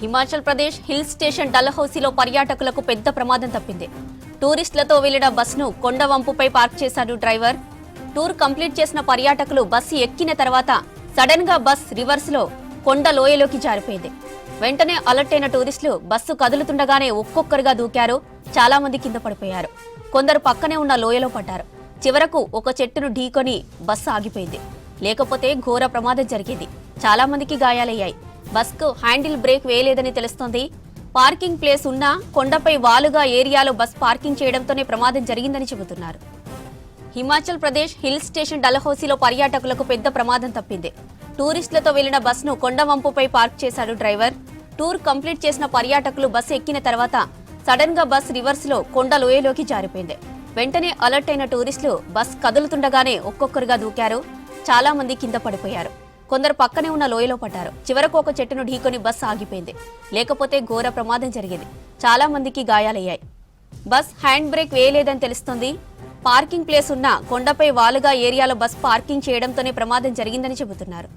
Himachal Pradesh hill station డల్హౌసీలో పర్యాటకులకు పెద్ద ప్రమాదం తప్పింది. టూరిస్టులతో వెళ్లిన బస్సును కొండ వంపుపై పార్క్ చేశాడు డ్రైవర్. టూర్ కంప్లీట్ చేసిన పర్యాటకులు బస్సు ఎక్కిన తర్వాత సడన్ గా బస్ రివర్స్ లో కొండ లోయలోకి జారిపోయింది. వెంటనే అలర్ట్ అయిన టూరిస్టులు బస్సు కదులుతుండగానే ఒక్కొక్కరుగా దూకారు. చాలా మంది కింద పడిపోయారు. కొందరు పక్కనే ఉన్న లోయలో పడ్డారు. చివరకు ఒక చెట్టును ఢీకొని బస్సు ఆగిపోయింది. లేకపోతే ఘోర ప్రమాదం జరిగింది. చాలా మందికి గాయాలయ్యాయి. బస్కు హ్యాండిల్ బ్రేక్ వేయలేదని తెలుస్తోంది. పార్కింగ్ ప్లేస్ ఉన్నా కొండపై వాలుగా ఏరియాలో బస్ పార్కింగ్ చేయడంతోనే ప్రమాదం జరిగిందని చెబుతున్నారు. హిమాచల్ ప్రదేశ్ హిల్ స్టేషన్ డల్హౌసీలో పర్యాటకులకు పెద్ద ప్రమాదం తప్పింది. టూరిస్టులతో వెళ్లిన బస్సును కొండ వంపుపై పార్క్ చేశాడు డ్రైవర్. టూర్ కంప్లీట్ చేసిన పర్యాటకులు బస్సు ఎక్కిన తర్వాత సడన్ గా బస్ రివర్స్ లో కొండ లోయలోకి జారిపోయింది. వెంటనే అలర్ట్ అయిన టూరిస్టులు బస్ కదులుతుండగానే ఒక్కొక్కరుగా దూకారు. చాలా మంది కింద పడిపోయారు. కొందరు పక్కనే ఉన్న లోయలో పడ్డారు. చివరకు ఒక చెట్టును ఢీకొని బస్ ఆగిపోయింది. లేకపోతే ఘోర ప్రమాదం జరిగింది. చాలా మందికి గాయాలయ్యాయి. బస్ హ్యాండ్ బ్రేక్ వేయలేదని తెలుస్తోంది. పార్కింగ్ ప్లేస్ ఉన్న కొండపై వాలుగా ఏరియాలో బస్ పార్కింగ్ చేయడంతోనే ప్రమాదం జరిగిందని చెబుతున్నారు.